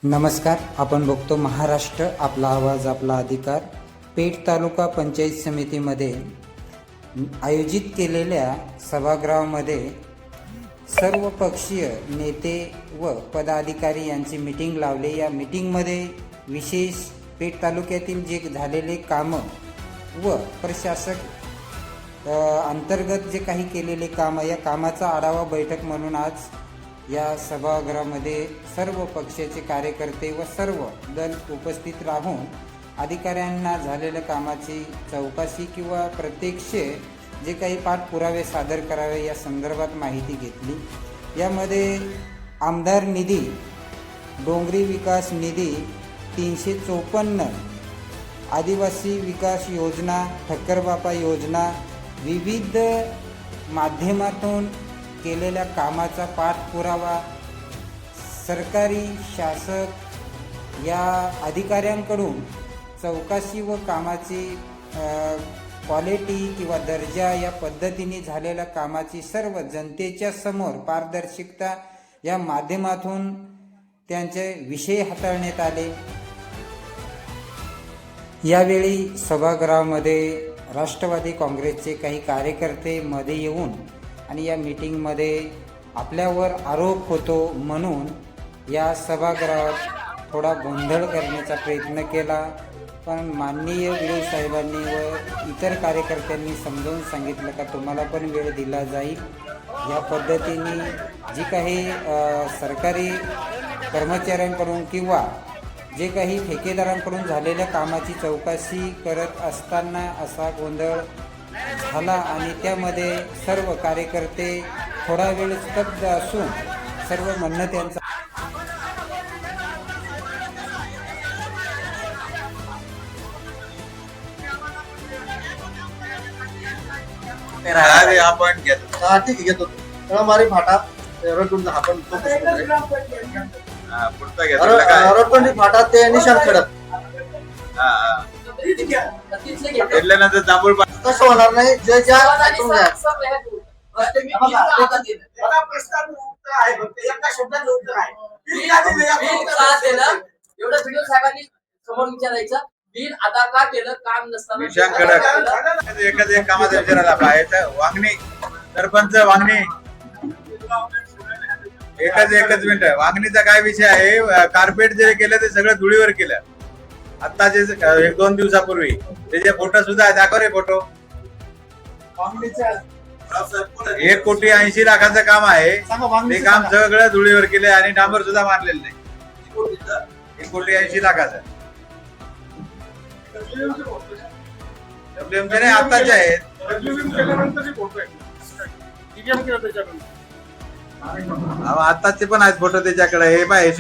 नमस्कार. आपण बघतो महाराष्ट्र आपला आवाज आपला अधिकार. पेठ तालुका पंचायत समितीमध्ये आयोजित केलेल्या सभागृहामध्ये सर्व पक्षीय नेते व पदाधिकारी यांची मीटिंग लावली. या मीटिंगमध्ये विशेष पेठ तालुक्यातील जे झालेले कामं व प्रशासक अंतर्गत जे काही केलेले कामं या कामाचा आढावा बैठक म्हणून आज या सभागृहामध्ये सर्व पक्षाचे कार्यकर्ते व सर्व दल उपस्थित राहून अधिकाऱ्यांना झालेल्या कामाची चौकशी किंवा प्रत्यक्ष जे काही पाठपुरावे सादर करावे या संदर्भात माहिती घेतली. यामध्ये आमदार निधी, डोंगरी विकास निधी 354, आदिवासी विकास योजना, ठक्करबापा योजना, विविध माध्यमातून केलेल्या कामाचा पाठपुरावा सरकारी शासक या अधिकाऱ्यांकडून चौकशी व कामाची क्वालिटी किंवा दर्जा या पद्धतीने झालेल्या कामाची सर्व जनतेच्या समोर पारदर्शकता या माध्यमातून त्यांचे विषय हाताळण्यात आले. यावेळी सभागृहामध्ये राष्ट्रवादी काँग्रेसचे काही कार्यकर्ते मध्ये येऊन आणि या मीटिंगमध्ये आपल्यावर आरोप होतो म्हणून या सभागृहात थोडा गोंधळ करण्याचा प्रयत्न केला. पण माननीय व्हिडिओ साहेबांनी व इतर कार्यकर्त्यांनी समजावून सांगितलं का तुम्हाला पण वेळ दिला जाईल. या पद्धतीने जी काही सरकारी कर्मचाऱ्यांकडून किंवा जे काही ठेकेदारांकडून झालेल्या कामाची चौकशी करत असताना असा गोंधळ झाला आणि त्यामध्ये सर्व कार्यकर्ते थोडा वेळ स्तब्ध असून सर्व म्हणणं त्यांचं आपण घेतो. ठीक आहे, घेतो. मारी फाटा रटून आपण रटून फाटा ते निशाण खडक घेतल्यानंतर जांभूळ कसं होणार नाही. जे ज्या एवढं व्हिडिओ साहेबांनी समोर विचारायचं बिल आता का केलं काम नसताना एखाद एक कामाचा विचारायला पाहिजे. वांगणी सरपंच वांगणी एकच मिनिट. वांगणीचा काय विषय आहे, कार्पेट जे केलं ते सगळं धुळीवर केलं. आता जे 1-2 दिवसापूर्वी त्याचे फोटो सुद्धा दाखव रे फोटो. 1,80,00,000 काम आहे. ते काम सगळं धुळीवर केले आणि डांबर सुद्धा मारलेलं नाही. 1,80,00,000 नाही, आताचे आहेत. आताचे पण आहेत फोटो त्याच्याकडे. हे पाय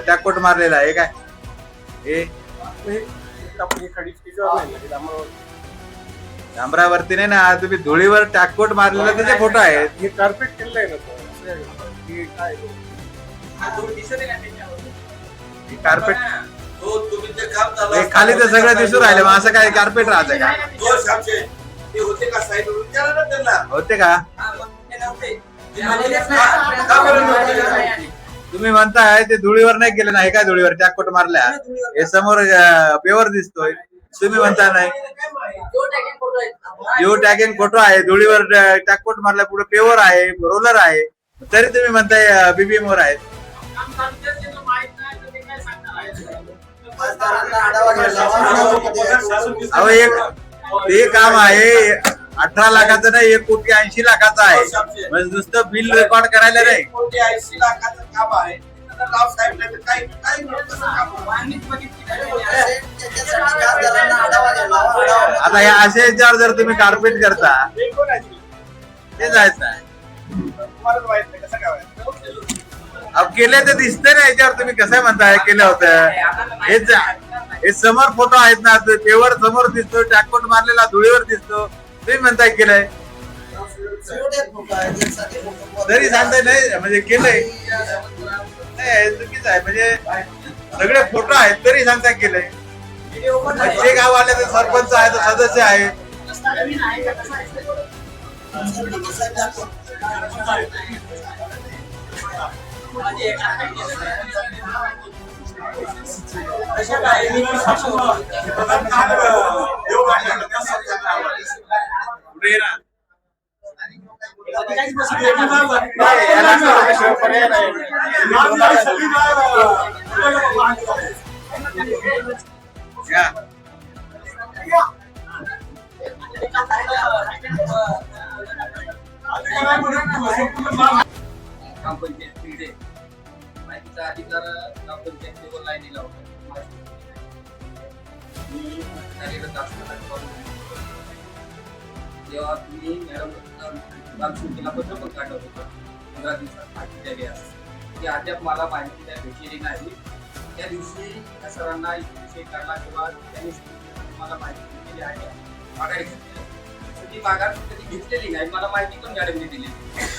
टॅककोट मारलेला आहे काय हे डांबरावरती नाही ना, तुम्ही धुळीवर टॅककोट मारलेला त्याचे फोटो आहेत. हे कार्पेट केलेलं आहे ना कार्पेट खाली तर सगळं दिसून राहिलं. मग असं काय कार्पेट राहतं का? होते का? तुम्ही म्हणताय ते धुळीवर नाही केलं नाही काय? धुळीवर टॅककोट मारल्या. हे समोर पेवर दिसतोय. तुम्ही म्हणता नाही. जिओ टॅगिंग फोटो आहे. धुळीवर टॅककोट मारल्या, पुढे पेवर आहे, रोलर आहे, तरी तुम्ही म्हणताय बीबीएम वर आहे. अहो एक ते काम आहे 18 लाखाचं नाही, 1,80,00,000 आहे. म्हणजे नुसतं बिल रेकॉर्ड करायला नाही. 1,80,00,000 काम आहे. आता हे असे याच्यावर जर तुम्ही कार्पेट करता ते जायचं आहे. केले तर दिसते ना याच्यावर. तुम्ही कसं म्हणताय केलं होतं? हे समोर फोटो आहेत ना, पेवर समोर दिसतो, टॅककोट मारलेला धुळीवर दिसतो. तुम्ही म्हणताय केलंय तरी सांगताय नाही म्हणजे केलंय. चुकीचं आहे. म्हणजे सगळे फोटो आहेत तरी सांगताय केलंय. जे गाववाले ते सरपंच आहे, सदस्य आहे. पुढे ये ना. या. ग्रामपंचायतीचे माहितीचा अधिकार ग्रामपंचायत लेवलला दिला होता. मी कार्यरत असताना तेव्हा तुम्ही मॅडम ग्रामसमितीला पत्र पण काढलं होतं 15 दिवसात माहिती द्यावी असं. ती अद्याप मला माहिती द्या भेटलेली नाही. त्या दिवशी त्या सरांना विषय काढला किंवा त्यांनी मला माहिती दिलेली आहे माघारी घेतलेली. ती माघार कधी घेतलेली नाही, मला माहिती पण मॅडमने दिलेली.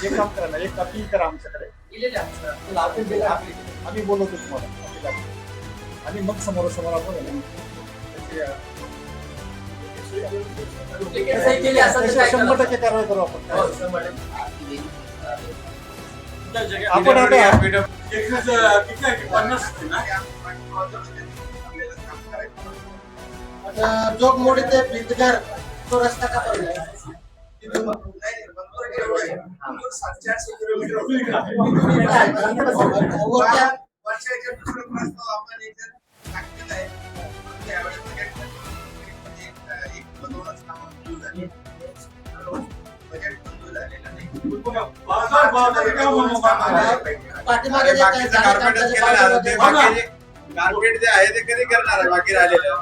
एक काम करा ना, एक कॉपी करा आमच्याकडे. दिलेली आहे सर. आम्ही बोलवतो तुम्हाला आणि मग समोरासमोर आपण आहे ना, सही केली असं तर काय 100% कारवाई करू आपण. हो, 100%. आपण आता जोग मोडी ते भिंतघर तो रस्ता का पडला पाठीमागे जे काही कार्पेटच केलं ना, ते बाकीचे कार्पेट जे आहे ते कधी करणार आहे बाकी राहिलेलं.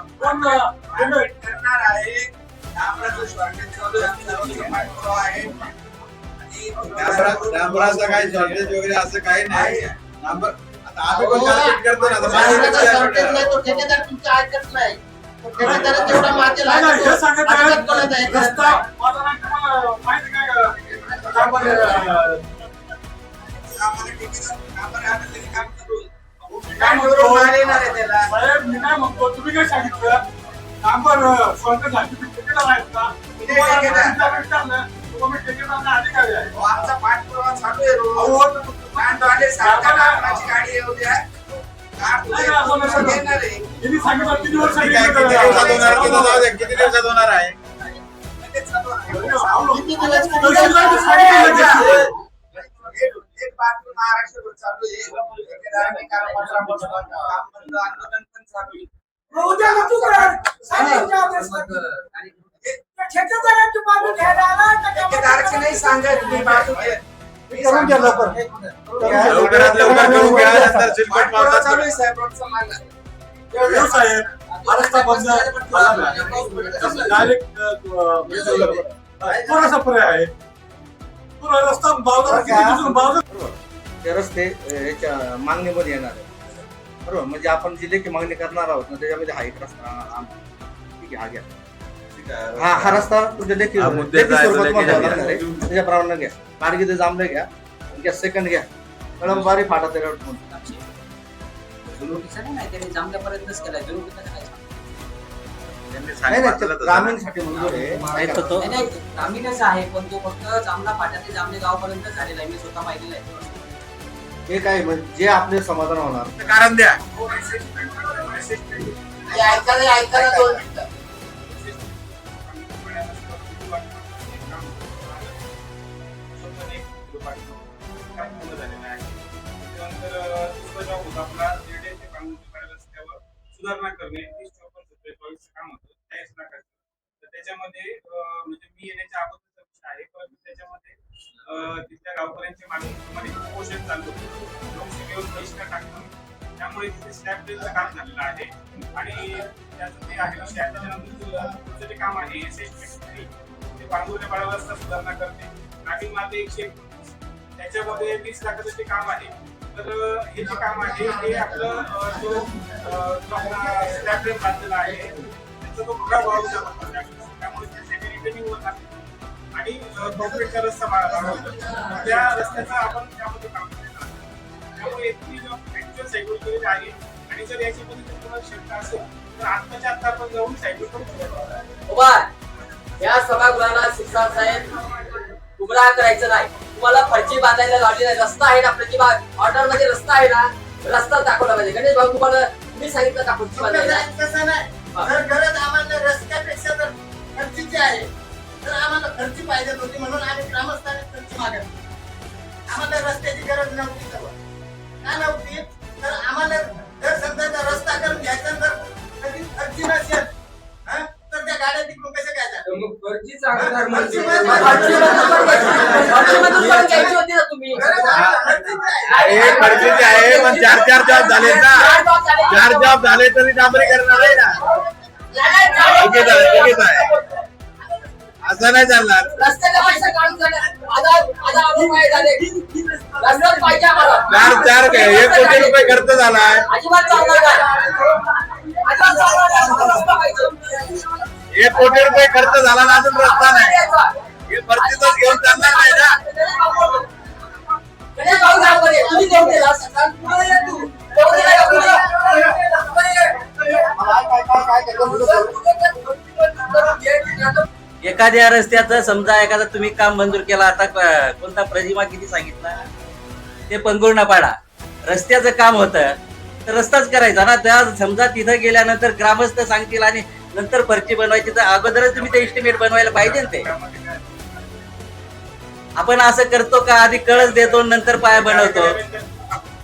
डांबराचं काही शॉर्टेज वगैरे असं काही नाही. आता आम्ही पण कार्पेट करतो ना, आता शॉर्टेज माझ्या नाही, तो ठेकेदार तुमचा ऐकत नाही. तो ठेकेदार जेवढा माती लागतो अजिबात कोणाचं ऐकत नाही. साहेब मी काय म्हणतो, तुम्ही काय सांगितलं कामगार स्वतः अधिकारी आहे. आमचा पाठपुरावा चालू आहे रोज. आले सरकारची गाडी येऊ द्या. त्यांनी सांगितलं किती वर्ष किती दिवसात होणार आहे? किती दिवस एक बातमी महाराष्ट्रभर चालू आहे. ठेकेदारांनी कालपासून आंदोलन पण चालू आहे. ठेकेदाराची नाही सांगत मी बाजू घे. करून घ्या लवकर. लवकरात लवकर करून घ्या, नंतर चिलपट पावसात चालू आहे साहेब रोजचा माल आहे. साहेब रस्ता बंद डायरेक्ट थोडासा पर्याय आहे. पुरा रस्ता बाजूला ते रस्ते ह्याच्या मागणीमध्ये येणार आहे. बरोबर, म्हणजे आपण जी लेखी मागणी करणार आहोत ना त्याच्यामध्ये हा एक रस्ता ठीक आहे, हा घ्या. हा रस्ता तुमच्या लेखी हा मुद्दे लेखी स्वरूपात जायचं, तुम्हाला द्यावा लेखी लागणार आहे. त्याच्याप्रमाणे घ्या. कारगिल जांभळे घ्या, सेकंड घ्या, कळंबारी फाटा त्याला झुलुकीचं नाही, त्यांनी जामल्यापर्यंतच केलाय. झुलुकीचं नाही. त्यांनी नाही सांगितलं नाही तसं. ग्रामीणसाठी मंजूर आहे. नाही, नाही, ग्रामीणच आहे, पण तो फक्त जामला फाट्या ते जामले गावपर्यंत झालेला आहे. मी स्वतः पाहिलेलं आहे. हे काय म्हणजे जे आपले समाधान होणार. कारण द्या. ऐकायला 2 मिनिटं. सुधारणा करणे 30-24-27 काम होतं त्याच्यामध्ये म्हणजे मी येण्याच्या अगोदरचा विषय आहे, पण त्याच्यामध्ये तिथल्या गावकऱ्यांच्या मागणीप्रमाणे पोषण चालू होतं. लोकसेवेवर बहिष्कार टाकणं, त्यामुळे तिथे स्लॅब ड्रेनचं काम झालेलं आहे आणि त्याचं ते आहे विषय आहे. त्याच्यानंतर तुमचं जे काम आहे SH23 ते पांगुर्ल्या पाड्यावर रस्ता सुधारणा करणे, नागिन माते 129 त्याच्यामध्ये 20 लाखाचं ते काम आहे. तर हे जे काम आहे हे आपलं जो स्लॅब ड्रेन बांधलेला आहे त्याचा तो खराब व्हावा लागतो. त्यामुळे त्याचे रिपेरिंग होत आहे आणि कॉन्क्रीटचा रस्ता बनवतो. त्या रस्त्याचं आपण त्यामध्ये काम केलेलं आहे. त्यामुळे याची ऍक्च्युअल सायकल केलेली आहे आणि जर याच्यामध्ये जर तुम्हाला शंका असेल तर आत्ताच्या आत्ता आपण जाऊन सायकल करू शकतो. उभा या सभागृहाला शिक्षण साहेब गुमराह करायचं नाही. तुम्हाला फरची बांधायला लावली नाही. रस्ता आहे ना, प्रतिभा ऑर्डर मध्ये रस्ता आहे ना, रस्ता दाखवला पाहिजे. गणेश भाऊ तुम्हाला तुम्ही सांगितलं का खुर्ची फक्त बांधायला? साहेब तसं नाही. जर गरज आम्हाला रस्त्यापेक्षा जर खर्चीची आहे तर आम्हाला खर्ची पाहिजे होती म्हणून आम्ही ग्रामस्थांनी खर्ची मागत. आम्हाला रस्त्याची गरज नव्हती तेव्हा. का नव्हती? तर आम्हाला जर समजा रस्ता करून घ्यायचा जर कधी खर्ची नसेल तर त्या गाड्या तिकडून कशा काय जातात? मग खर्चीचा आधार म्हणजे खर्चीमधून पण घ्यायची होती ना तुम्ही. हे खर्चीचे आहे पण 4 जॉब झाले ना. 4 जॉब झाले तरी डांबरीकरण आहे ना. चुकीचं आहे. असं नाही चालणार. रस्त्याला पैसे काम करणार. आता आरोप आहे झाले. रस्त्यात पाहिजे आम्हाला. 4 1 कोटी रुपये खर्च झालाय. अजिबात चालणार नाही. अजिबात चालणार नाही. आम्हाला रस्ता पाहिजे. 1 कोटी रुपये खर्च झाला ना अजून रस्ता नाही. हे भरतीतच घेऊन चालणार नाही ना. कडे जाऊ गावामध्ये. तुम्ही जाऊन गेला. पुढे ये तू. जाऊन गेला का पुढे? एखाद्या रस्त्याचं समजा एखादा तुम्ही काम मंजूर केला, आता कोणता प्रतिमा किती सांगितला ते पंगुर्णपाडा रस्त्याचं काम होतं तर रस्ताच करायचा ना. त्या समजा तिथं गेल्यानंतर ग्रामस्थ सांगतील आणि नंतर पर्ची बनवायची तर अगोदरच तुम्ही ते एस्टिमेट बनवायला पाहिजे ना. ते आपण असं करतो का आधी कळस देतो नंतर पाया बनवतो.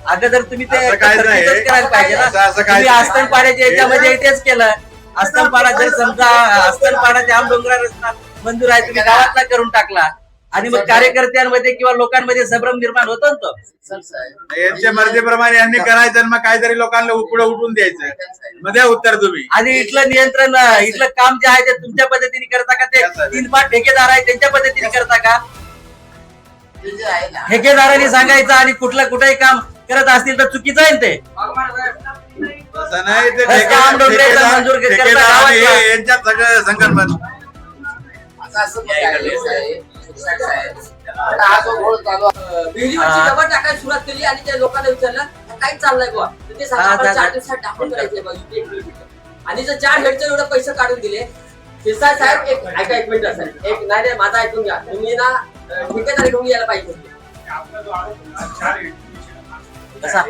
अगोदर तुम्ही ते असं काय नाही. पर्चीचंच करायला पाहिजे ना. असं काय तुम्ही नाही. आस्तनपाड्याच्या याच्यामध्ये तेच केलं. आस्तनपाडा जर समजा आस्तनपाडा ते आमडोंगरा रस्ता मंजूर आहे तुम्ही गावातला करून टाकला आणि मग कार्यकर्त्यांमध्ये किंवा लोकांमध्ये संभ्रम निर्माण होतो ना तो. यांच्या मर्जीप्रमाणे यांनी करायचं आणि मग काहीतरी लोकांना पुढे उठून द्यायचं. मग द्या उत्तर तुम्ही. आणि इथलं नियंत्रण इथलं काम जे आहे ते तुमच्या पद्धतीने करता का ते 3-5 ठेकेदार आहे त्यांच्या पद्धतीने करता का? ठेकेदारांनी सांगायचं आणि कुठलंही काम करत असतील तर चुकीचं आहे ना ते. असं नाही ते रस्ता आमडोंगऱ्याचा मंजूर करता ठेकेदार गावातला. आणि हे यांच्यात सगळं संकल्पना. विहिरीवरची डबा टाकायला सुरुवात केली आणि त्या लोकांना विचारलं काय चाललंय बुवा तर ते सांगा आम्हाला 4 दिवसात टाकून करायचंय बा इथे 1 किलोमीटर. आणि जर 4 हेडचे एवढे पैसे काढून दिले शिरसाट साहेब एक मिनिट असेल नाही माझा ऐकून घ्या. तुम्ही ना ठेकेदार घेऊन यायला पाहिजे होते. आपला जो आरोप होता 4 कसा?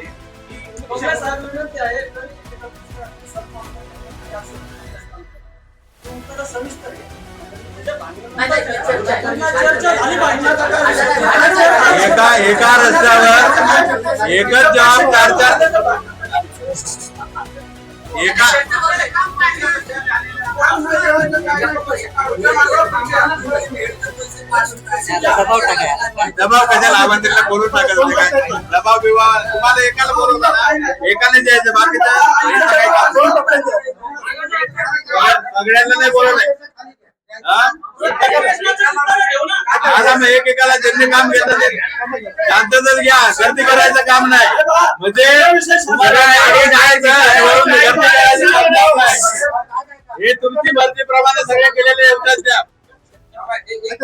एका रस्त्यावर एकच जॉब 4 दबाव कशाला आमंत्रित बोलून टाकायचं होते काय? दबाव बिबाव तुम्हाला एकाला बोलवता ना एकाने द्यायचं बाकीचं सगळ्यांना नाही बोलवलंय. आता मग एकेकाला ज्यांनी काम घेतलं ते शांततच घ्या. गर्दी करायचं काम नाही म्हणजे हे तुमची मर्जीप्रमाणे सगळे केलेले योगदान द्या.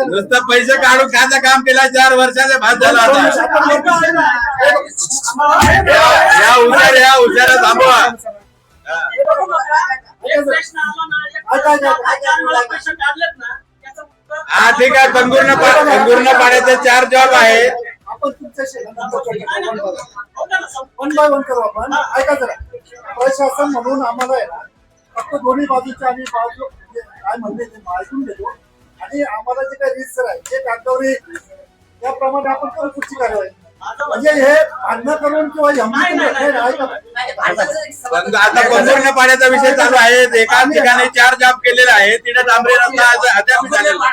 नुसतं पैसे काढून खायचं काम केलं 4 वर्षाचे भात झाला आता. या हुशारा थांबवा. हा ठीक आहे. पंगुर्णपाड्याचे 4 जॉब आहेत. आपण तुमच्याशी वन बाय वन करू आपण. ऐका जरा प्रशासन म्हणून आम्हाला आहे ना फक्त दोन्ही बाजूचे आम्ही बाजू काय म्हणले ते ऐकून घेतो आणि आम्हाला जे काही रिस्क आहे जे कागदावर येईल त्याप्रमाणे आपण करू पुढची कारवाई. म्हणजे हे भांडणं करून किंवा आता पंगुर्णपाड्याचा विषय चालू आहे. एका ठिकाणी 4 जॉब केलेले आहे. तिथे डांबरी रस्ता अद्याप झालेला नाही.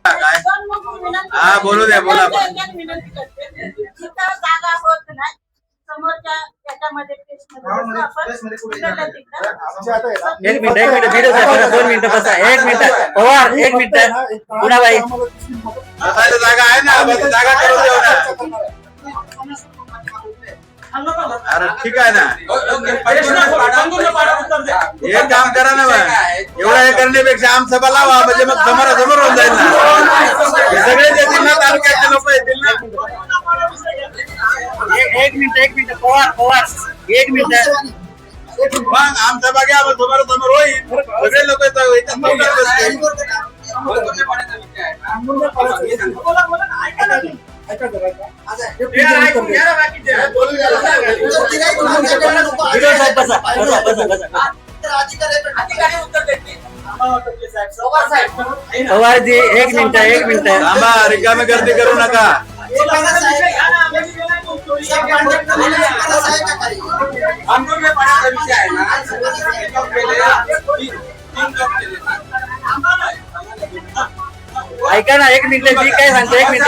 काय? हा बोलू द्या बोला. जागा होत नाही समोरच्या त्याच्यामध्ये एक मिनिट व्हिडिओ 2 मिनिटं बसा. 1 मिनिट पवार 1 मिनिट पुणाबाई बसायला जागा आहे ना. जागा करून देऊ ना. अरे ठीक आहे ना. हे काम करा ना मग. एवढं हे करण्यापेक्षा आमसभा लावा म्हणजे मग समोरासमोर होऊन जाईल ना. सगळे येतील ना तालुक्यातले लोक येतील ना. 1 मिनिट पवार 1 मिनिट मग आमसभा घ्या मग समोरासमोर होईल. सगळे लोक याच्यात पंगुर्णपाड्याचा विषय आहे. ऐका जरा का. हे हे पुढचं उत्तर ऐकून दे. घ्या ना बाकीचे. बोलू द्या. व्हिडिओ साहेब बसा बसा बसा बसा अधिकारी उत्तर देतील. पवार साहेब. पवारजी एक मिनिट थांबा, रिकामी गर्दी करू नका. आंदोलन पाण्याचा विषय आहे ना तीन जॉब केले ऐका ना एक मिनिट मी काय सांगतो एक मिनिट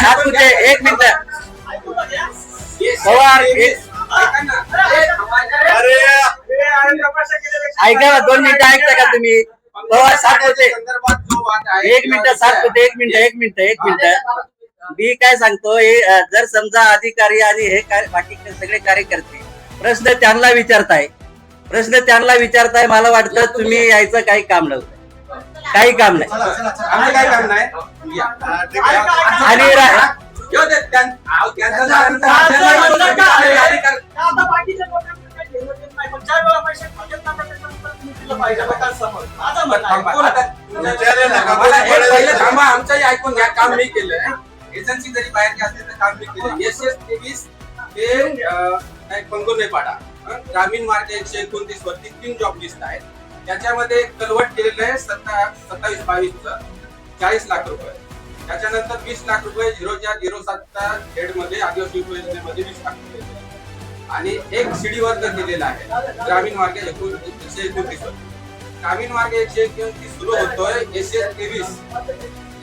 सातपुते एक मिनिट पवार अरे ऐका ना 2 मिनिटं ऐकता का तुम्ही पवार सातपुते एक मिनिट मी काय सांगतो हे जर समजा अधिकारी आणि हे बाकी सगळे कार्यकर्ते प्रश्न त्यांना विचारताय मला वाटतं तुम्ही यायचं काही काम नव्हतं काही काम नाही आम्ही काय काम नाही आणि आमच्याही ऐकून घ्या काम मी केलंय एजन्सी जरी बाहेरची असली तर काम मी केलं SS23 हे पंगोनेपाडा ग्रामीण मार्ग 129 वरती 3 जॉब लिस्ट आहेत त्याच्यामध्ये कन्वर्ट केलेलं आहे 27-22 40 लाख रुपये त्याच्यानंतर 20 लाख रुपये 0.07 हेड मध्ये आदिवासी योजनेमध्ये 20 लाख रुपये आणि एक शिडी वर्ग केलेला आहे ग्रामीण मार्ग 129 वर ग्रामीण मार्ग 129 सुरू होतोय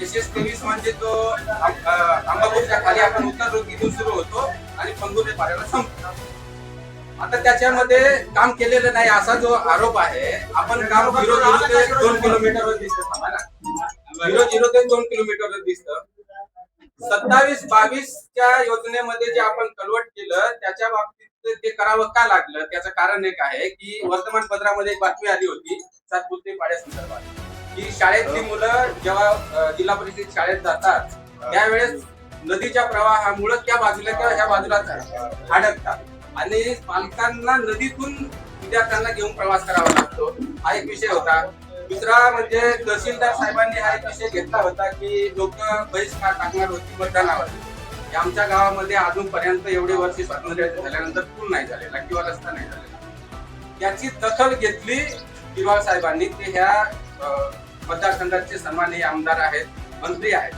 SS23 म्हणजे तो अंबापूरच्या खाली आपण उत्तर रोडीतून सुरू होतो आणि पंगुनेपाड्याला संपतो आता त्याच्यामध्ये काम केलेलं नाही असा जो आरोप आहे आपण काम 0 ते 2 किलोमीटरवर दिसतं आम्हाला 0 ते 2 किलोमीटरवर दिसतं 27-22 च्या योजनेमध्ये जे आपण कन्वर्ट केलं त्याच्या बाबतीत ते करावं का लागलं त्याचं कारण एक आहे की वर्तमानपत्रामध्ये एक बातमी आली होती सातपुते पाड्यासंदर्भात की शाळेतली मुलं जेव्हा जिल्हा परिषद शाळेत जातात त्यावेळेस नदीच्या प्रवाहामुळे त्या बाजूला किंवा ह्या बाजूला अडकतात आणि पालकांना नदीतून विद्यार्थ्यांना घेऊन प्रवास करावा लागतो हा एक विषय होता दुसरा म्हणजे तहसीलदार साहेबांनी हा एक विषय घेतला होता की लोक बहिष्कार टाकणार होती मतदानावर आमच्या गावामध्ये अजूनपर्यंत एवढे वर्ष स्वातंत्र्य झाल्यानंतर पूल नाही झालेला किंवा रस्ता नाही झालेला याची दखल घेतली किरवाळ साहेबांनी ते ह्या मतदारसंघाचे सन्माननीय आमदार आहेत मंत्री आहेत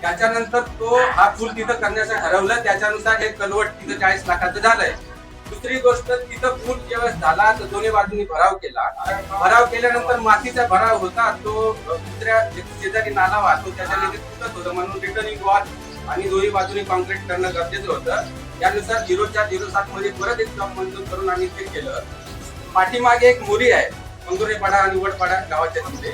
त्याच्यानंतर तो हा पूल तिथं करण्याचं ठरवलं त्याच्यानुसार हे कन्वर्ट तिथं 40 लाखाचं झालंय दुसरी गोष्ट तिथं पूल जेव्हा झाला तर दोन्ही बाजूनी भराव केला भराव केल्यानंतर मातीचा भराव होता तो दुसऱ्या शेजारी नाला वाहतो त्याच्याने ते तुटत होतं म्हणून रिटर्निंग वॉल आणि दोन्ही बाजूनी कॉन्क्रीट करणं गरजेचं होतं त्यानुसार 0.07 मध्ये परत एक जॉब मंजूर करून आम्ही ते केलं पाठीमागे एक मोरी आहे पंगुरेपाडा आणि उवडपाडा गावाच्या तिथे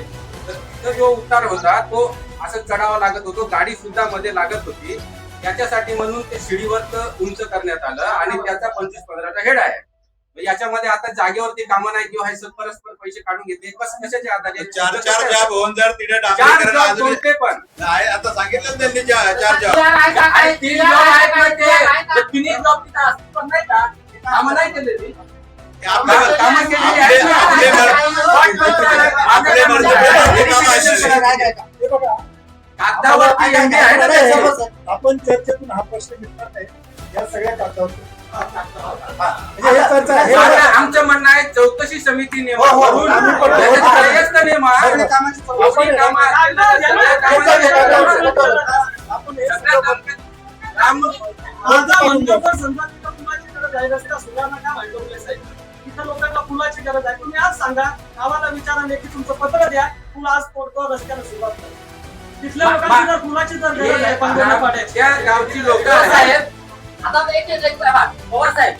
तर तिथं जो उतार होता तो असं चढावा लागत होतो गाडी सुद्धा मध्ये लागत होती त्याच्यासाठी म्हणून ते शिडीवर उंच करण्यात आलं आणि त्याचा 25-15चा हेड आहे याच्यामध्ये आता जागेवरती कामं नाही किंवा हे परस्पर पैसे काढून घेतले कशाचे आधारे 4 जॉब होऊन जर तिथे 4 जॉब कोणते पण आहे आता सांगितलं त्यांनी 4 जॉब आणि 3 जॉब आहेत ना ते तिन्ही जॉब तिथे असतील पण नाही का कामं नाही केलेली कामं केलेली आहेत हे बघा कागदावरती एवढी आहे ना त्याच्यावर. आपण चर्चेतून हा प्रश्न मिटणार नाही या सगळ्या कागदावर म्हणजे हे चर्चा हे आता आमचं म्हणणं आहे चौकशी समिती नेमा हो, करून आम्ही पण- त्याच्यात प्रयत्न नेमा सगळ्या कामाची चौकशी एवढी कामं आहेत ना, सगळ्या कामाची आपण हे सगळ्या काम माझा म्हणतो तर समजा तिथं फुलाची गरज आहे रस्ता सुधारणा काम आहे डोंगरे साहेब तिथं लोकांना फुलाची गरज आहे तुम्ही आज सांगा आम्हाला विचाराने की तुमचं पत्र द्या फुल आज तोडतो रस्त्याला सुरुवात करा तिथल्या लोकांची जर फुलाची जर गरज आहे पंधरा पाड्याची त्या गावची लोक आता पवार साहेब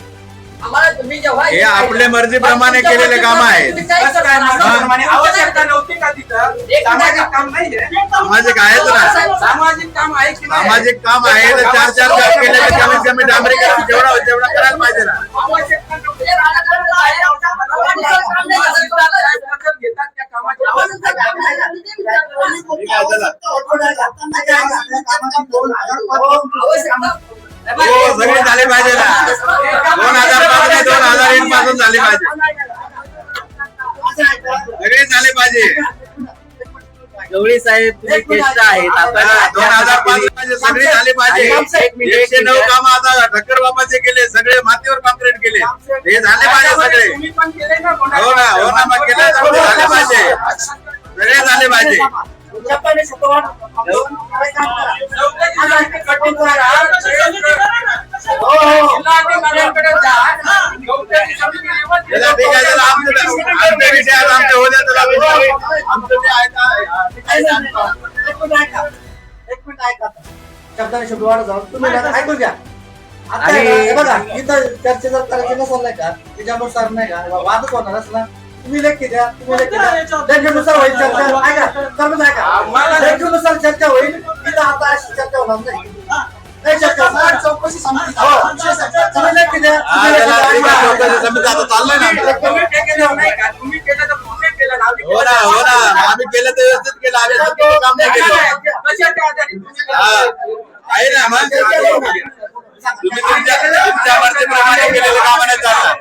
आम्हाला तुम्ही जेव्हा हे आपल्या मर्जीप्रमाणे केलेले काम आहेत आवश्यकता नव्हती का तिथं सामाजिक काम नाही सामाजिक आहेत ना सामाजिक काम आहे की नाही सामाजिक काम आहे तर 4 जॉब केले तर कमीत कमी डांबरीकरण जेवढा करायला पाहिजे ना आवश्यकता नव्हती घेतात त्या कामाची हो सगळे झाले पाहिजे ना 2005 नाही 2001 पासून झाले पाहिजे सगळे झाले पाहिजे गवळी साहेब तुम्ही ज्येष्ठ आहेत हा, 2005 मध्ये सगळे झाले पाहिजे. एक मिनिट, 109 कामं आता ठक्कर बाबाचे केले, सगळे मातीवर कॉन्क्रीट केले, हे झाले पाहिजे सगळे. तुम्ही पण केले ना हो ना मग केले तर ते झाले पाहिजे, सगळे झाले पाहिजे. त्याला ठीक आहे, त्याला आमच्या विषयात आमच्या होत्या त्याला विचारू. आमचं ते ऐका. एक मिनिट ऐका. शब्दाने शब्द वाढत जाऊ. तुम्ही ना ऐकून घ्या. आता आणि- हे बघा, इथं चर्चा जर करायची नसेल नाही का, त्याच्यानुसार नाही का वादच होणार असला, तुम्ही लेखी द्या, तुम्ही लेखी द्या. लेखीनुसार होईल चर्चा. ऐका, समज ऐका. लेखीनुसार चर्चा होईल. इथं आता अशी चर्चा होणार नाही. नाही चर्चा होणार. चौकशी समिती हो. तुम्ही लेखी द्या. हा, त्याला ठीक आहे, चौकशी समिती आता चाललंय ना आमचं. तुम्ही केलं तर पूर्ण केलं ना. हो ना आम्ही केलं तर व्यवस्थित केलं, आम्ही चुकीचं काम नाही केलं. कशाच्या आधारे तुम्ही केलं? हा, आहे ना मग तुम्ही तुमच्या मर्जीप्रमाणे केलेलं कामाने चाललं.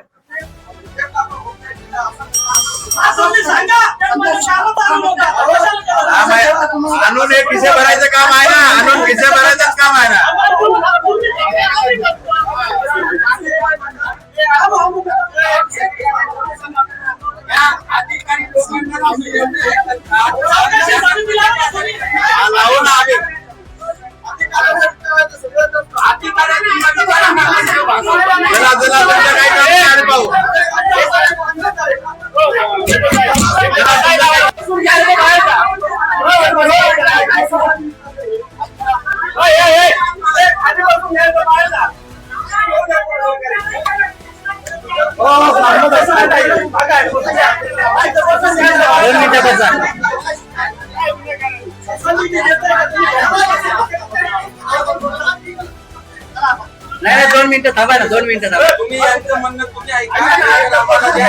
असं मी सांगा, तर मला शाळेत आणू नका. कशाला केलं? आणून हे खिसे भरायचं काम आहे ना, आणून खिसे भरायचंच काम आहे ना. हा, लावू ना आम्ही. चला तुमचं काय काम आहे आणि पाहू. दोन मिनिटं बसा. नाही 2 मिनिटं थांबा ना, 2 मिनिटं थांबा. तुम्ही यांचं म्हणणं तुम्ही ऐका.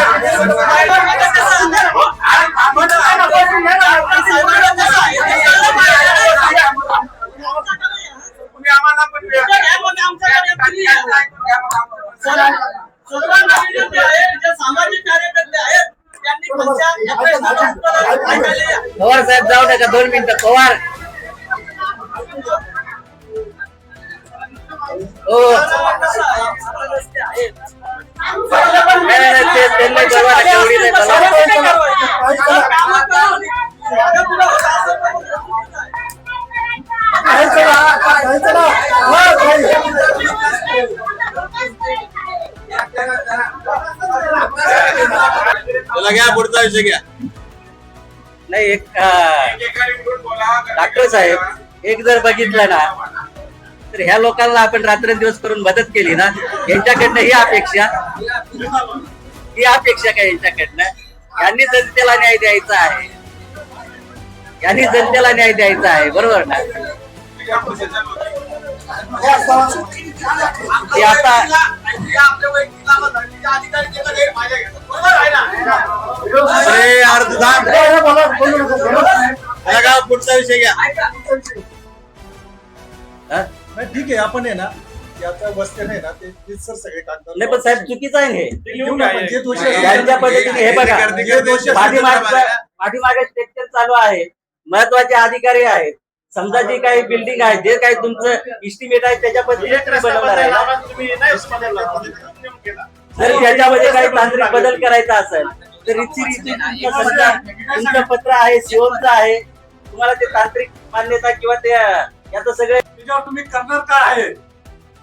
तुम्ही आम्हाला पण सर्वांना विनंती आहे, जे सामाजिक कार्यकर्ते आहेत त्यांनी पवार साहेब जाऊ नका, 2 मिनिटं. पवार हो नाही, ते नाही बरोबर आहे, एवढी नाही बरोबर. चला घ्या पुढचा विषय घ्या. नाही एक एकेकाने मिळून बोला. डॉक्टर साहेब एक जर बघितलं ना, तर ह्या लोकांना आपण रात्रंदिवस करून मदत केली ना, यांच्याकडनं ही अपेक्षा काय यांच्याकडनं? यांनी जनतेला न्याय द्यायचा आहे, यांनी जनतेला न्याय द्यायचा आहे, बरोबर ना? ते आता अरे अर्ध थांब. चला का पुढचा विषय घ्या. हा? नाही, ठीक आहे. आपण आहे ना याचा वस्ते नाही ना ते सर सगळे कागद नाही पण साहेब चुकीचं आहे हे. घेऊन आपण जे दोषी असतील- यांच्या पद्धतीने हे बघा, जे दोषी असतील पाठीमागे स्ट्रक्चर चालू आहे, महत्वाचे अधिकारी आहेत. समजा जे काही बिल्डिंग आहे, जे काही तुमचं इस्टिमेट आहे त्याच्या पद्धतीने तुम्ही बनवणार आहे ना. जर त्याच्यामध्ये काही तांत्रिक बदल करायचा असेल तर समजा तुमचं पत्र आहे, सीओचं आहे, तुम्हाला ते तांत्रिक मान्यता किंवा ते याचं सगळं त्याच्यावर तुम्ही करणार काय आहे?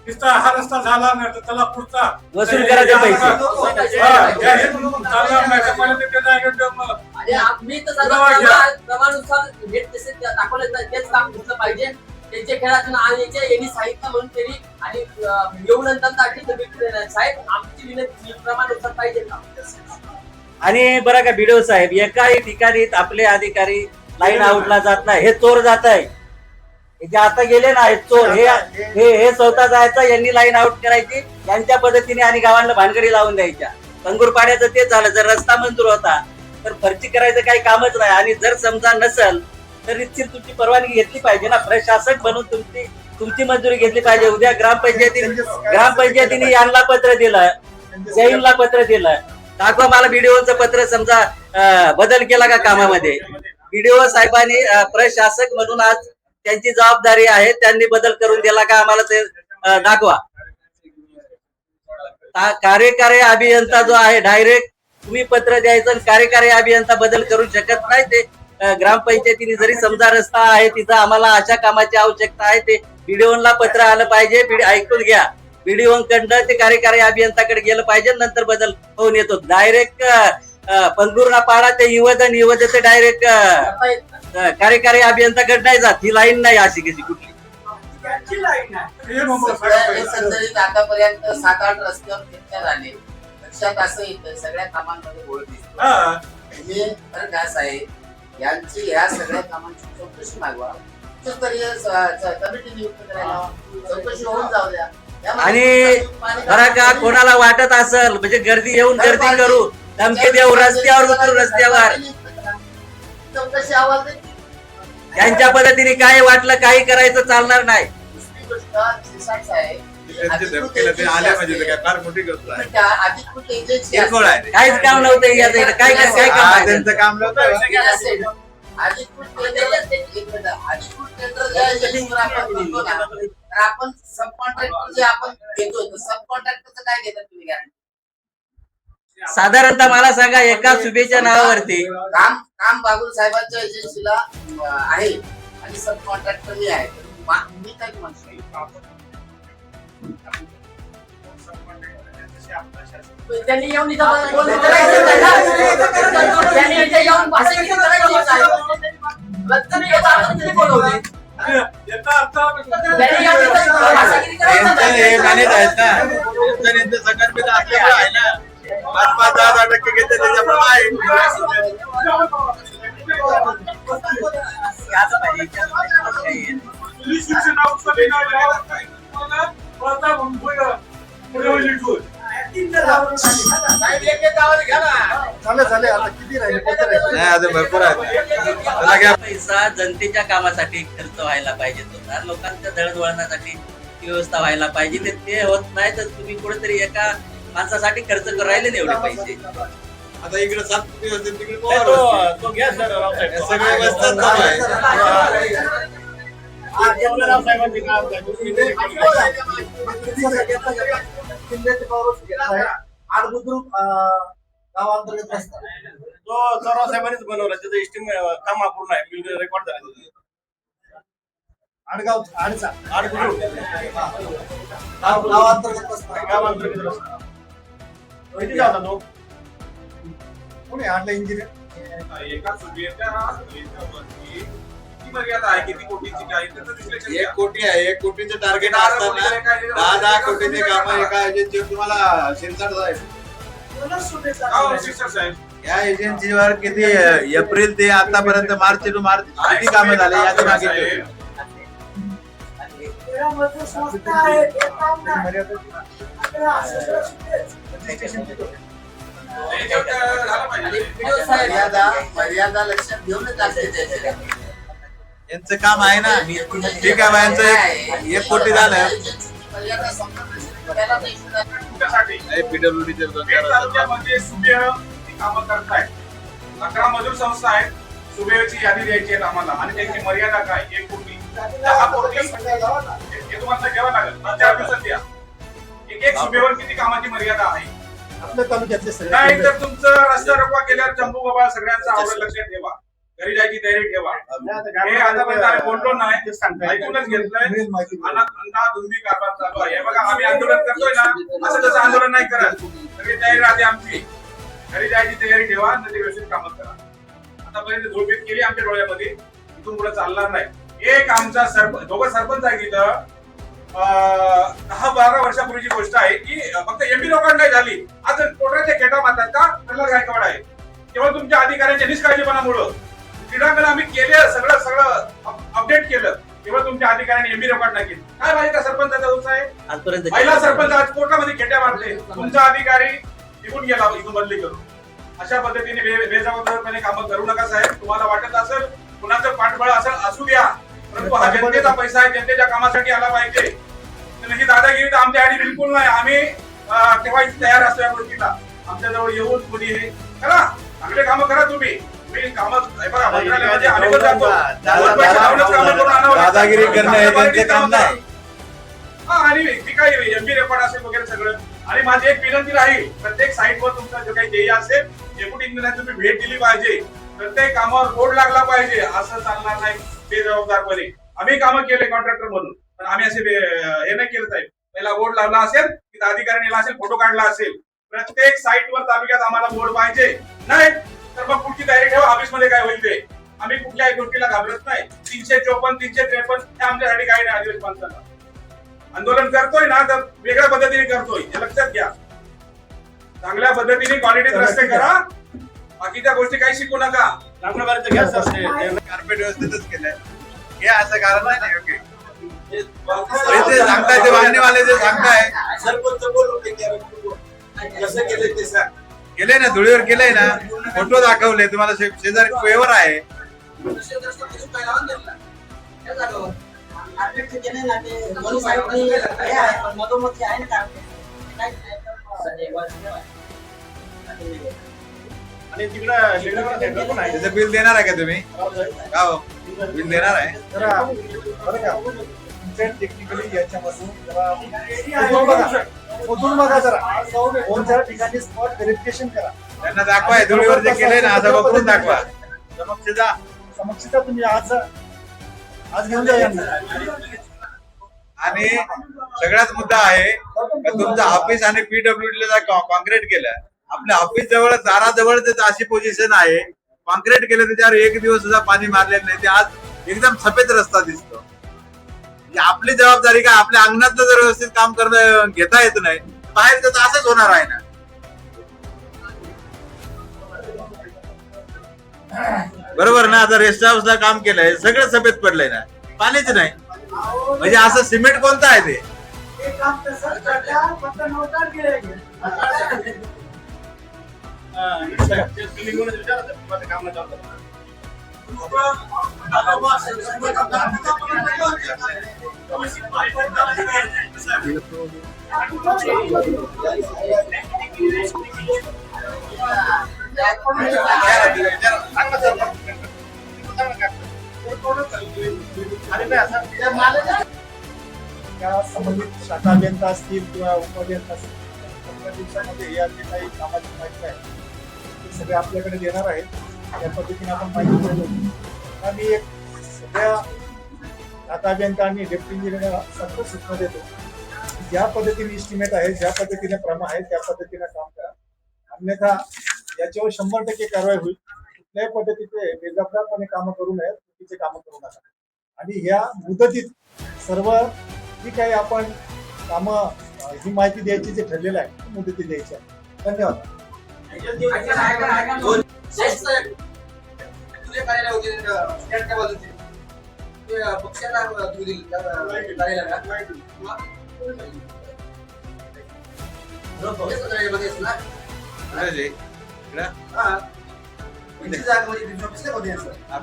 नुसता हा रस्ता झाला नाही तर त्याला पुढचा वसूल करायचे पैसे. चालणार नाही तर मला ते त्याचा एकदम मी तर क्रमानुसार दाखवलं तेच काम घेतलं पाहिजे. त्यांच्या खेळातून यांनी सांगितलं म्हणून त्यांनी आणि येऊन नंतर साहेब आमची विनंती क्रमानुसार पाहिजे का? आणि बरं का बीडीओ साहेब, एकाही ठिकाणी आपले अधिकारी लाईन आउटला जात नाही, हे चोर जात आहे. जे आता गेले ना हे चोर, हे स्वतः जायचं, यांनी लाईन आउट करायची यांच्या पद्धतीने आणि गावांना भानगडी लावून द्यायच्या. कंगूर पाड्याचं तेच झालं. जर रस्ता मंजूर होता तर फरची करायचं काही कामच नाही. आणि जर समजा नसल तर निश्चित तुमची परवानगी घेतली पाहिजे ना, प्रशासक म्हणून तुमची मंजुरी घेतली पाहिजे. उद्या ग्रामपंचायतीने यांना पत्र दिलं, जैनला पत्र दिलं, दाखवा मला बीडीओचं पत्र समजा बदल केला का कामामध्ये. बीडीओ साहेबांनी प्रशासक म्हणून आज त्यांची जबाबदारी आहे, त्यांनी बदल करून दिला का आम्हाला ते दाखवा. कार्यकारी अभियंता जो आहे डायरेक्ट तुम्ही पत्र द्यायचं आणि कार्यकारी अभियंता बदल करू शकत नाही. ते ग्रामपंचायतीने जरी समजा रस्ता आहे तिथं आम्हाला अशा कामाची आवश्यकता आहे ते बीडीओला पत्र आलं पाहिजे. ऐकून घ्या, बीडीओ कडनं ते कार्यकारी अभियंताकडे गेलं पाहिजे, नंतर बदल होऊन येतो. डायरेक्ट पंगुर्णा पाडा ते निवद ते डायरेक्ट कार्यकारी अभियंताकडे नाही जात. ही लाईन नाही अशी कशी कुठली. एकंदरीत आतापर्यंत 7-8 रस्त्यावर चर्चा झाली. लक्षात असं येतं सगळ्या कामांमध्ये गोळ दिसतो. म्हणजे तर काय आहे यांची ह्या सगळ्या कामांची चौकशी मागवा. उच्चस्तरीय कमिटी नियुक्त करायला चौकशी होऊन जाऊ द्या. आणि बरं का कोणाला वाटत असेल म्हणजे गर्दी येऊन गर्दी करू, धमकी देऊ, रस्त्यावर उतरू, रस्त्यावर चौकशी अहवाल दे. त्यांच्या पद्धतीने काय वाटलं काही करायचं चालणार नाही. दुसरी गोष्ट शिरसाट साहेब त्यांची धमकीला ते आल्या म्हणजे ते काय फार मोठी गोष्ट आहे. त्या अधिकृत एजन्सी किरकोळ आहे. काहीच काम नव्हतं याचं इथं. काय काय काय काम हा, आहे? त्यांचं काम नव्हतं. अधिकृत टेंडर ज्या एजन्सीवर आपण देतो ना, तर आपण सब कॉन्ट्रॅक्टर जे आपण देतोय सब कॉन्ट्रॅक्टरचं काय घेतात तुम्ही गॅरंटी? साधारणतः मला सांगा एका सुभेच्या नावावरती काम बागुल साहेबांच्या एजन्सीला आहे आणि सब कॉन्ट्रॅक्टर मी आहे. मी काय म्हणतो त्यांनी येऊन इथं बोलणं करायचं ना. त्यांनी इथे येऊन भाषण करायची त्यांनी बोलवले. त्यांनी येऊन इथं भाषागिरी करायचं त्यांचं हे ना. मॅनेज आहेत ना, त्यांचं संघटनेचं असल्यामुळे आहे ना. 5-10% घेते त्याच्यामुळे आहे. झाले आता किती राहिले कोणते राहिले? नाही अजून भरपूर आहे. त्याला घ्या. पैसा जनतेच्या कामासाठी खर्च व्हायला पाहिजे होता, लोकांच्या दळणवळणासाठी व्यवस्था व्हायला पाहिजे. ते होत नाही तर तुम्ही कुठेतरी एका माणसासाठी खर्च करून राहिले ना एवढे पैसे. आता इकडे 7 कोटी होते तिकडे हे सगळे बसतात चालू आहे. गावांतर्गत रस्ता तो सर्व साहेबांनीच बनवला, त्याचं इस्टिम काम अपूर्ण आहे, बिल रेकॉर्ड झाले. आडगाव आडचा गावांतर्गत रस्ता, गावांतर्गत रस्ता किती झाला तो? कोणी आणलं इंजिनियर? एका सुविधेच्या याच्यावरती किती मर्यादा आहे, किती कोटीची काय त्याचं विश्लेषण 1 करा. कोटी आहे. 1 कोटीचं टार्गेट असताना 10-10 कोटीचे काम एका एजन्सीवर तुम्हाला शिरसाट आहे. हो, शिरसाट साहेब. या एजन्सीवर किती एप्रिल ते आतापर्यंत मार्च टू मार्च किती कामं झाले यादी मागितली. मर्यादा लक्षात घेऊनच असते. यांचं काम आहे ना. ठीक आहे बा, यांचं 1 कोटी झालं. मर्यादा समजा त्यासाठी PWD पेठ तालुक्यामध्ये सुबेह ही कामं करतायत. 11 मजूर संस्था आहेत. सुबेहची यादी द्यायची आहे आम्हाला आणि त्यांची मर्यादा काय 1 कोटी 10 कोटी हे तुम्हाला घ्यावं लागेल. 4 दिवसात द्या. एक सुबेवर किती कामाची मर्यादा आहे. आपल्या तालुक्यातले सगळे नाही तर तुमचं रस्ता रोखवा केल्यावर चंपू बाबा सगळ्यांचा आवड लक्षात ठेवा. घरी जायची तयारी ठेवा. हे आतापर्यंत आम्ही बोललो नाही, ऐकूनच घेतलंय. अंधाधुंदी कारभार चालू आहे. हे बघा आम्ही आंदोलन करतोय ना, असं तसं आंदोलन नाही करत. सगळी तयारी राहते आमची. घरी जायची तयारी ठेवा, नंतर व्यवस्थित कामं करा. आतापर्यंत धोळपीट केली आमच्या डोळ्यामध्ये, इथून पुढे चालणार नाही. एक आमचा दोघं सरपंच आहे तिथं 10-12 वर्षापूर्वीची गोष्ट आहे की फक्त एमपी लोकांना झाली. आज पोटाच्या खेटा मारतात का प्रल्हाद गायकवाड आहे. केवळ तुमच्या अधिकाऱ्यांच्या निष्काळजीपणामुळं क्रीडांगण आम्ही केले, सगळं अपडेट केलं. केवळ तुमच्या अधिकाऱ्यांनी एमपी लोकांना केलं. काय माहिती का सरपंचाचा दोष आहे. आजपर्यंत पहिला सरपंच आज कोर्टामध्ये खेट्या मारते. तुमचा अधिकारी निघून गेला इथून बदली करून. अशा पद्धतीने बेजबाबदारपणे कामं करू नका साहेब. तुम्हाला वाटत असेल कुणाचं पाठबळ असेल असू द्या, परंतु हा जनतेचा पैसा आहे, जनतेच्या कामासाठी आला पाहिजे. ही दादागिरी तर आमच्यासाठी बिलकुल नाही. आम्ही तेव्हा तयार असतो या गोष्टीला. आमच्याजवळ येऊन कोणी हे करा, चांगले कामं करा तुम्ही. तुम्ही कामात हे बघा, मंत्रालयामध्ये आम्ही पण जातो. दादा- पैसे लावूनच कामं करून आणावं लागतं. दादागिरी करणं हे त्यांचे काम नाही. हा, आणि ती काही एमपी रेकॉर्ड असेल वगैरे सगळं. आणि माझी एक विनंती राहील, प्रत्येक साईटवर तुमचं जे काही ध्येय असेल, डेप्युटी इंजिनियर तुम्ही भेट दिली पाहिजे. प्रत्येक कामावर बोर्ड लागला पाहिजे. असं चालणार नाही बेजबाबदारपणे. आम्ही कामं केले कॉन्ट्रॅक्टर म्हणून, पण आम्ही असे हे नाही केलं साहेब. पहिला बोर्ड लावला असेल, तिथं अधिकाऱ्याने नेला असेल, फोटो काढला असेल. प्रत्येक साईटवर तालुक्यात आम्हाला बोर्ड पाहिजे. नाही तर मग पुढची तयारी ठेवा, ऑफिसमध्ये काय होईल ते. आम्ही कुठल्याही गोष्टीला घाबरत नाही. 354, 353 हे आमच्यासाठी काही नाही. आदिवासी माणसाला आंदोलन करतोय ना, तर वेगळ्या पद्धतीने करतोय, हे लक्षात घ्या. चांगल्या पद्धतीने क्वालिटीत रस्ते करा, बाकीच्या गोष्टी काही शिकू नका. कार्पेट व्यवस्थितच केलंय. हे असं कारण नाही ना. ओके, ते सांगताय, ते वाहिनीवाले जे सांगताय केलंय ना, धुळीवर केलंय ना, फोटो दाखवले तुम्हाला. शेजारी पेवर आहे. आणि तिकडं त्याचं बिल देणार आहे का तुम्ही? का हो? बिल देणार आहे? बरं का, तुमच्या टेक्निकली याच्यामधून जरा शोधून बघा जरा. दोन चार ठिकाणी स्पॉट व्हेरिफिकेशन करा. त्यांना दाखवा, धुळीवर जे केलंय ना, असं बघून दाखवा. समक्षता तुम्ही आज घेऊन जा यांना. आणि सगळ्यात मुद्दा आहे का तुमचं ऑफिस आणि पीडब्ल्यूडी ला कॉन्क्रीट केलं. आपल्या ऑफिस जवळ, दाराजवळ अशी पोझिशन आहे, कॉन्क्रीट केलं, त्याच्यावर एक दिवस सुद्धा पाणी मारलेलं नाही. ते आज एकदम सफेद रस्ता दिसतो. आपली जबाबदारी काय? आपल्या अंगणातलं जर व्यवस्थित काम करणं घेता येत नाही, बाहेर तर असंच होणार आहे ना. बरोबर ना. आता रेस्ट हाऊसला काम केलंय, सगळं सफेद पडलंय ना, पाणीच नाही. म्हणजे असं सिमेंट कोणतं आहे ते? त्या संबंधित शाखा अभियंता असतील किंवा उपअभियंता असतील, 15 दिवसामध्ये या जे काही कामाची माहिती आहे ते सगळे आपल्याकडे देणार आहेत. त्या पद्धतीने आपण माहिती देतो. आणि एक सगळ्या शाखा अभियंता आणि डेप्युटी इंजिनियर सतत सूचना देतो, ज्या पद्धतीने इस्टिमेट आहे, ज्या पद्धतीने प्रमा आहे, त्या पद्धतीने काम करा. अन्यथा याच्यावर 100% कारवाई होईल. कुठल्याही पद्धतीचे बेजबाबदारपणे कामं करू नये, चुकीचे कामं करू नका. आणि ह्या मुदतीत सर्व जी काही आपण कामं ही माहिती द्यायची जे ठरलेलं आहे ती मुदती द्यायची आहे. धन्यवाद.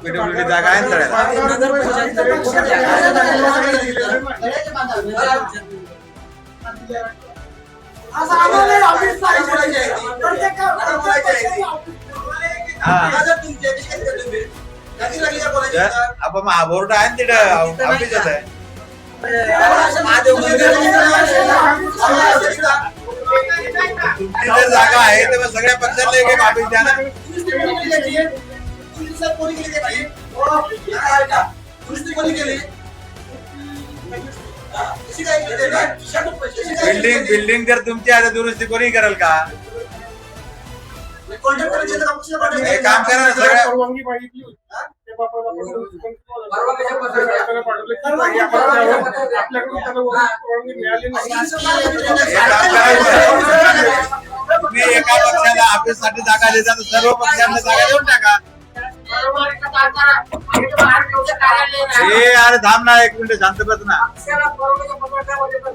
पीडब्ल्यूडी जागा आहे आपण बोर्ड आहे तिथे ऑफिसात आहे. तुमची जर जागा आहे तेव्हा सगळ्या पक्षांना एक एक ऑफिस द्या ना. बिल्डिंग जर तुमची आहे तर दुरुस्ती कोणी करेल का? हे काम करा ना सगळ्या. परवानगी मागितली होती. आपल्याकडून त्याला परवानगी मिळाली तुम्ही एका पक्षाला ऑफिस साठी जागा देता तर सर्व पक्षांना जागा देऊन टाका. हे अरे थांब ना, एक मिनिट शांत बस ना.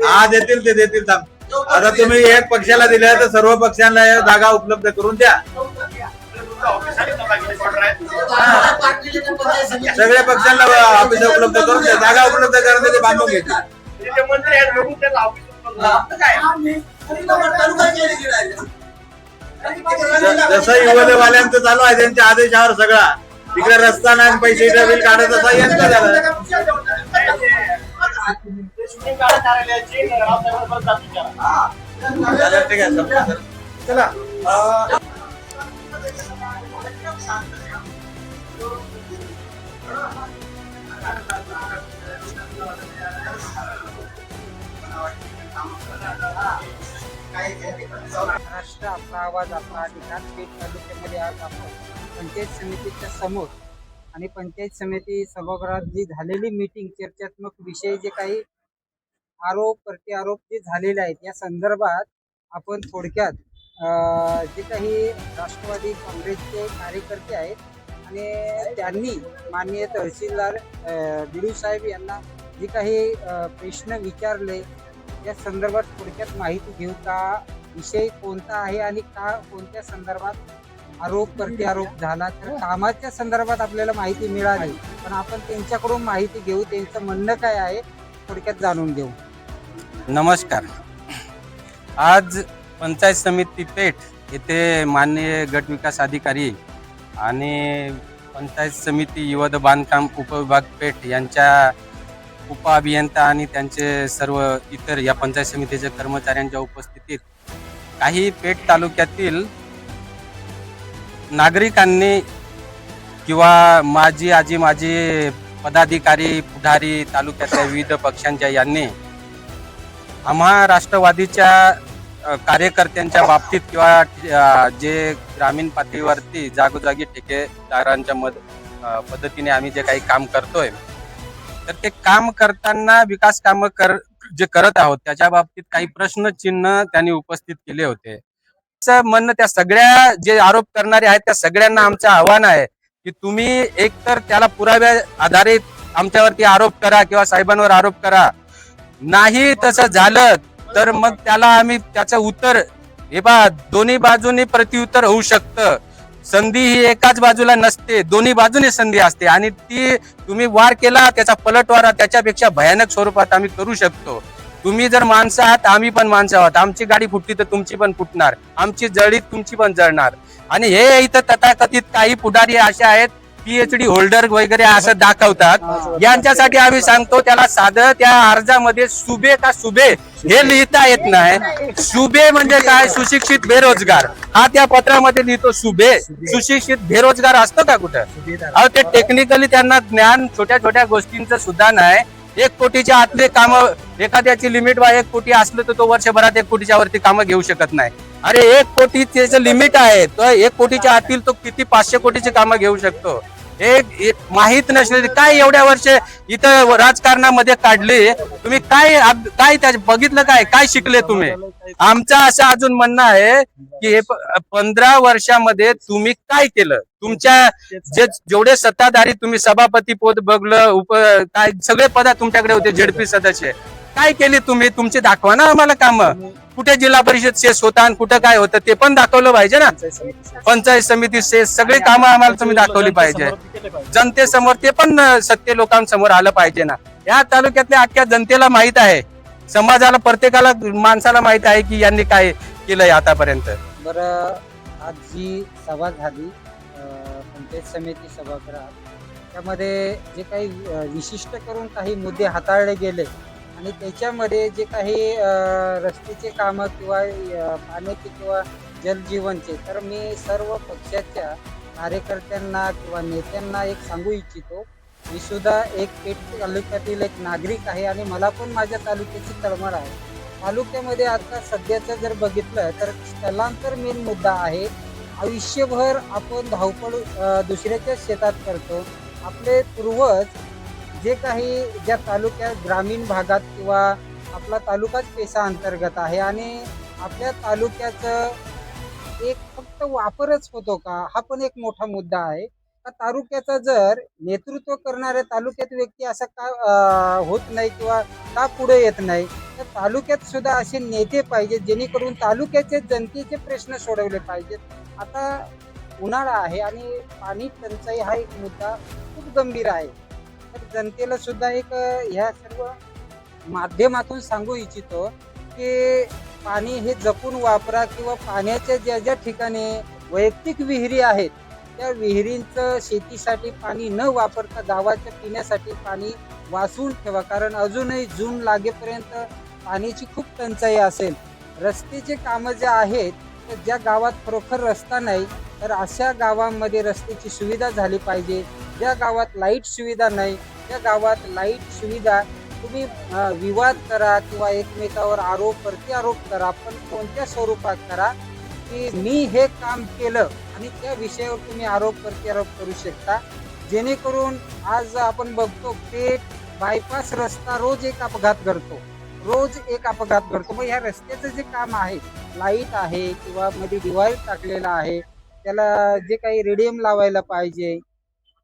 हा देतील, ते देतील. थांब. आता तुम्ही एक पक्षाला दिल्या तर सर्व पक्षांना जागा उपलब्ध करून द्या. सगळ्या पक्षांना ऑफिस उपलब्ध करून द्या, जागा उपलब्ध करून ते बांधून घेतील. जसं युवदेवाल्यांचं चालू आहे त्यांच्या आदेशावर सगळा तिकडे रस्ता नाही पैसे बिल काढत तसा यांचं झालं. चालेल, ठीक आहे. चला महाराष्ट्र आपला आवाज आपला अधिकार पेठ तालुक्यामध्ये आज आपण पंचायत समितीच्या समोर आणि पंचायत समिती सभागृहात जी झालेली मीटिंग चर्चात्मक विषय जे काही आरोप प्रत्यारोप जे झालेले आहेत या संदर्भात आपण थोडक्यात जे काही राष्ट्रवादी काँग्रेसचे कार्यकर्ते आहेत आणि त्यांनी माननीय तहसीलदार बिडू साहेब यांना जे काही प्रश्न विचारले या संदर्भात थोडक्यात माहिती घेऊ का विषय कोणता आहे आणि का कोणत्या संदर्भात आरोप प्रत्यारोप झाला. तर कामाच्या संदर्भात आपल्याला माहिती मिळाली पण आपण त्यांच्याकडून माहिती घेऊ त्यांचं म्हणणं काय आहे थोडक्यात जाणून घेऊ. नमस्कार. आज पंचायत समिती पेठ येथे माननीय गट विकास अधिकारी आणि पंचायत समिती युवद बांधकाम उपविभाग पेठ यांच्या उपअभियंता आणि त्यांचे सर्व इतर या पंचायत समितीच्या कर्मचाऱ्यांच्या उपस्थितीत काही पेठ तालुक्यातील नागरिकांनी किंवा माजी पदाधिकारी पुढारी तालुक्यातल्या विविध पक्षांच्या यांनी आम्हा राष्ट्रवादीच्या कार्यकर्त्यांच्या बाबतीत किंवा जे ग्रामीण पातळीवरती जागोजागी ठेकेदारांच्या पद्धतीने आम्ही जे काही काम करतोय तर ते काम करताना विकास कामं जे करत आहोत त्याच्या बाबतीत काही प्रश्नचिन्ह त्यांनी उपस्थित केले होते. म्हणणं त्या सगळ्या जे आरोप करणारे आहेत त्या सगळ्यांना आमचं आव्हान आहे की तुम्ही एकतर त्याला पुराव्या आधारित आमच्यावरती आरोप करा किंवा साहेबांवर आरोप करा. नाही तसं झालं तर मग त्याला आम्ही त्याचं उत्तर हे बा दोन्ही बाजूनी प्रत्युत्तर होऊ शकतं. संधी ही एकाच बाजूला नसते दोन्ही बाजूने संधी असते आणि ती तुम्ही वार केला त्याचा पलटवार त्याच्यापेक्षा भयानक स्वरूपात आम्ही करू शकतो. तुम्ही जर माणसं आहात आम्ही पण माणसं आहोत. आमची गाडी फुटली तर तुमची पण फुटणार आमची जळली तुमची पण जळणार. आणि हे इथं तथाकथित काही पुढारी असे आहेत PhD होल्डर वगैरे असं दाखवतात यांच्यासाठी आम्ही सांगतो त्याला साधं त्या अर्जामध्ये सुबे का सुबे हे लिहिता येत नाही. सुबे म्हणजे काय सुशिक्षित बेरोजगार हा त्या पत्रामध्ये लिहितो सुबे. सुशिक्षित बेरोजगार असतो का कुठं. अहो ते टेक्निकली त्यांना ज्ञान छोट्या छोट्या गोष्टींचं सुद्धा नाही. 1 कोटीच्या आतले काम एखाद्याची लिमिट 1 कोटी असलं तर तो वर्षभरात 1 कोटीच्या वरती कामं घेऊ शकत नाही. अरे 1 कोटी त्याचं लिमिट आहे तर 1 कोटीच्या आतील तो किती 500 कोटीची कामं घेऊ शकतो. हे माहित नसले काय एवढ्या वर्ष इथं राजकारणामध्ये काढले तुम्ही काय त्याचं बघितलं काय शिकले तुम्ही. आमचं असं अजून म्हणणं आहे की हे 15 वर्षामध्ये तुम्ही काय केलं. तुमच्या जेवढे सत्ताधारी तुम्ही सभापती पद बघलं काय सगळे पद तुमच्याकडे होते ZP सदस्य काय केली तुम्ही तुमचे दाखवा ना आम्हाला काम. कुठे जिल्हा परिषद सेस होता आणि कुठं काय होतं ते पण दाखवलं पाहिजे ना. पंचायत समिती सेस सगळे कामं आम्हाला तुम्ही दाखवली पाहिजे जनतेसमोर ते पण सत्य लोकांसमोर आलं पाहिजे ना. या तालुक्यातल्या अख्ख्या जनतेला माहित आहे समाजाला प्रत्येकाला माणसाला माहित आहे की यांनी काय केलंय आतापर्यंत. बरं आज जी सभा झाली पंचायत समिती सभागृहात त्यामध्ये जे काही विशिष्ट करून काही मुद्दे हाताळले गेले आणि त्याच्यामध्ये जे काही रस्त्याचे कामं किंवा पाण्याचे किंवा जलजीवनचे तर मी सर्व पक्षाच्या कार्यकर्त्यांना किंवा नेत्यांना एक सांगू इच्छितो. मी सुद्धा एक पेठ तालुक्यातील एक नागरिक आहे आणि मला पण माझ्या तालुक्याची तळमळ आहे. तालुक्यामध्ये आता सध्याचं जर बघितलं तर स्थलांतर मेन मुद्दा आहे. आयुष्यभर आपण धावपळ दुसऱ्याच्या शेतात करतो. आपले पूर्वज जे काही ज्या तालुक्यात ग्रामीण भागात किंवा आपला तालुकाच पेसा अंतर्गत आहे आणि आपल्या तालुक्याचं एक फक्त वापरच होतो का हा पण एक मोठा मुद्दा आहे. तालुक्याचा जर नेतृत्व करणाऱ्या तालुक्यात व्यक्ती असा का होत नाही किंवा का पुढे येत नाही तर तालुक्यात सुद्धा असे नेते पाहिजेत जेणेकरून तालुक्याचे जनतेचे प्रश्न सोडवले पाहिजेत. आता उन्हाळा आहे आणि पाणी टंचाई हा एक मुद्दा खूप गंभीर आहे. तर जनतेला सुद्धा एक ह्या सर्व माध्यमातून सांगू इच्छितो की पाणी हे जपून वापरा किंवा पाण्याच्या ज्या ज्या ठिकाणी वैयक्तिक विहिरी आहेत त्या विहिरींचं शेतीसाठी पाणी न वापरता गावाच्या पिण्यासाठी पाणी वाचवून ठेवा, कारण अजूनही जून लागेपर्यंत पाण्याची खूप टंचाई असेल. रस्त्याचे कामं जे आहेत तर ज्या गावात खरोखर रस्ता नाही तर अशा गावांमध्ये रस्त्याची सुविधा झाली पाहिजे. ज्या गावात लाईट सुविधा नाही त्या गावात लाईट सुविधा तुम्ही विवाद करा किंवा एकमेकावर आरोप प्रत्यारोप करा, पण कोणत्या स्वरूपात करा की मी हे काम केलं आणि त्या विषयावर तुम्ही आरोप प्रत्यारोप करू शकता. जेणेकरून आज आपण बघतो पेठ बायपास रस्ता रोज एक अपघात घडतो. मग ह्या रस्त्याचं जे काम आहे, लाईट आहे किंवा मध्ये डिवाइड टाकलेला आहे, त्याला जे काही रेडियम लावायला पाहिजे,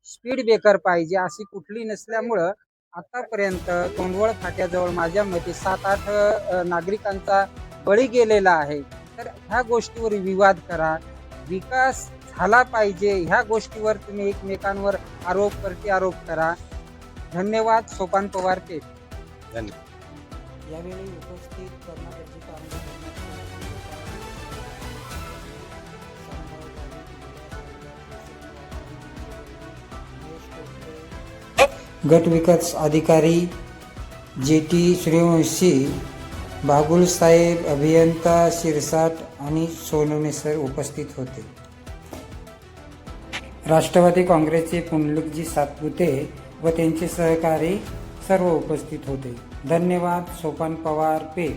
स्पीड ब्रेकर पाहिजे, अशी कुठली नसल्यामुळं आतापर्यंत तोंडवळ फाट्याजवळ माझ्या मते 7-8 नागरिकांचा बळी गेलेला आहे. तर ह्या गोष्टीवर विवाद करा, विकास झाला पाहिजे ह्या गोष्टीवर तुम्ही एकमेकांवर आरोप प्रत्यारोप करा. धन्यवाद. सोपान पवार पेठ. धन्यवाद. यावेळी उपस्थित कर्नाटकचे गट विकास अधिकारी JT सूर्यवंशी, बागुल साहेब, अभियंता शिरसाट आणि सोनवणे सर उपस्थित होते. राष्ट्रवादी काँग्रेसचे पुंडलिकजी सातपुते व त्यांचे सहकारी सर्व उपस्थित होते. धन्यवाद. सोपान पवार पेठ.